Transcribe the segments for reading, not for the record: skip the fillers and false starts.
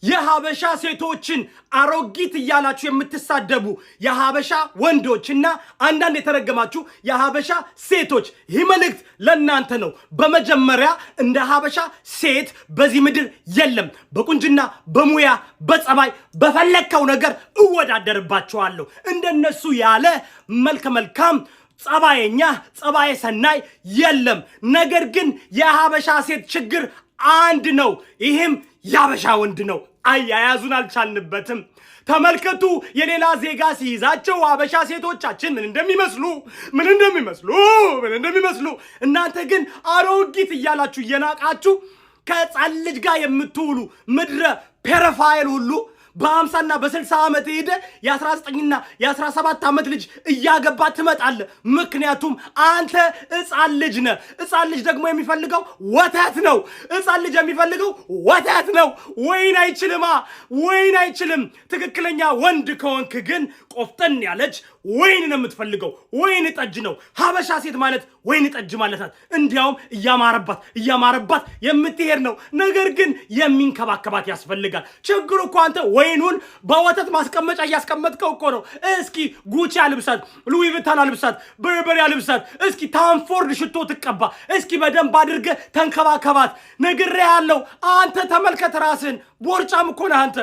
የሀበሻ ሴቶችን አሮጊት እያላችሁ የምትሳደቡ የሀበሻ ወንዶችና አንዳንድ የተረገማችሁ የሀበሻ ሴቶች ይህ መልእክት ለእናንተ ነው። በመጀመሪያ እንደ ሀበሻ ሴት በዚህ ምድር የለም። በቁንጅና፣ በሙያ፣ በጸባይ በፈለከው ነገር እወዳደርባቸዋለሁ። እንደነሱ ያለ መልከ መልካም ጸባየኛ ጸባየ ሰናይ የለም። ነገር ግን የሀበሻ ሴት ችግር አንድ ነው። ይህም የሀበሻ ወንድ ነው። አያያዙን አልቻልንበትም። ተመልከቱ፣ የሌላ ዜጋ ሲይዛቸው ሀበሻ ሴቶቻችን ምን እንደሚመስሉ እናንተ ግን አሮጊት እያላችሁ እየናቃችሁ ከሕፃን ልጅ ጋር የምትውሉ ምድረ ፔሮፋይል ሁሉ በ50ና በ60 ዓመት ሄደ የ19ና የ17 ዓመት ልጅ እያገባ ትመጣለ። ምክንያቱም አንተ ሕፃን ልጅ ነህ። ሕፃን ልጅ ደግሞ የሚፈልገው ወተት ነው። ሕፃን ልጅ የሚፈልገው ወተት ነው። ወይን አይችልም። ትክክለኛ ወንድ ከሆንክ ግን ቆፍጠን ያለች ወይን ነው የምትፈልገው። ወይን ጠጅ ነው። ሀበሻ ሴት ማለት ወይን ጠጅ ማለት ናት። እንዲያውም እያማረባት የምትሄድ ነው። ነገር ግን የሚንከባከባት ያስፈልጋል። ችግሩ እኮ አንተ ወይኑን በወተት ማስቀመጫ እያስቀመጥከው እኮ ነው። እስኪ ጉቺ አልብሳት፣ ሉዊ ቪታን አልብሳት፣ በርበሬ አልብሳት፣ እስኪ ታምፎርድ ሽቶ ትቀባ፣ እስኪ በደንብ አድርገህ ተንከባከባት። ነግሬሃለሁ። አንተ ተመልከት ራስህን። ቦርጫም እኮ ነህ አንተ።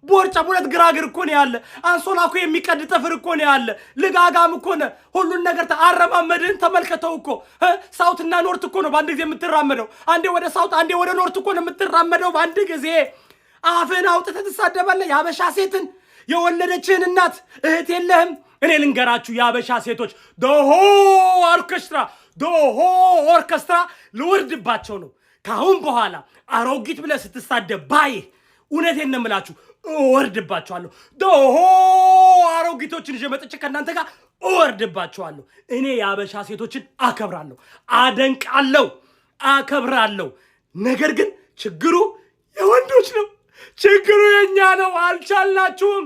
ቦርጫም ሁለት ግራግር እኮ ነው ያለ። አንሶላ እኮ የሚቀድ ጥፍር እኮ ነው ያለ። ልጋጋም እኮ ነው። ሁሉን ነገር አረማመድህን ተመልከተው እኮ። ሳውትና ኖርት እኮ ነው በአንድ ጊዜ የምትራመደው። አንዴ ወደ ሳውት አንዴ ወደ ኖርት እኮ ነው የምትራመደው በአንድ ጊዜ። አፍህን አውጥተህ ትሳደባለህ የሀበሻ ሴትን። የወለደችህን እናት እህት የለህም? እኔ ልንገራችሁ የሀበሻ ሴቶች ዶሆ ኦርኬስትራ ልወርድባቸው ነው ካሁን በኋላ። አሮጊት ብለህ ስትሳደብ ባይህ እውነቴን ነው የምላችሁ እወርድባቸዋለሁ። ዶሆ አሮጊቶችን ይዤ መጥቼ ከእናንተ ጋር እወርድባቸዋለሁ። እኔ የሀበሻ ሴቶችን አከብራለሁ፣ አከብራለሁ። ነገር ግን ችግሩ የወንዶች ነው። ችግሩ የኛ ነው። አልቻልናችሁም።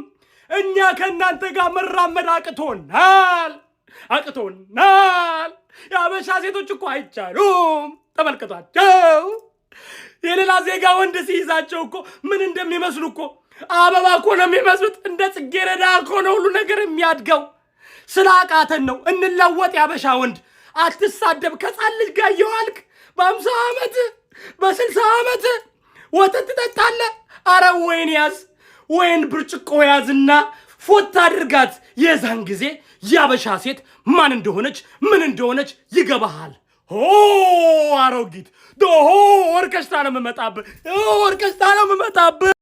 እኛ ከእናንተ ጋር መራመድ አቅቶናል። የሀበሻ ሴቶች እኮ አይቻሉም። ተመልከቷቸው። የሌላ ዜጋ ወንድ ሲይዛቸው እኮ ምን እንደሚመስሉ እኮ አበባ እኮ ነው የሚመስሉት። እንደ ጽጌረዳ እኮ ነው ሁሉ ነገር የሚያድገው። ስላቃተን ነው። እንለወጥ። የሀበሻ ወንድ አትሳደብ። ከሕፃን ልጅ ጋር እየዋልክ በ50 ዓመት በ60 ዓመት ወተት ትጠጣለህ። አረ ወይን ያዝ፣ ወይን ብርጭቆ ያዝና ፎት አድርጋት። የዛን ጊዜ የሀበሻ ሴት ማን እንደሆነች ምን እንደሆነች ይገባሃል። አሮጊት ዶሆ ኦርኬስትራ ነው የምመጣብህ።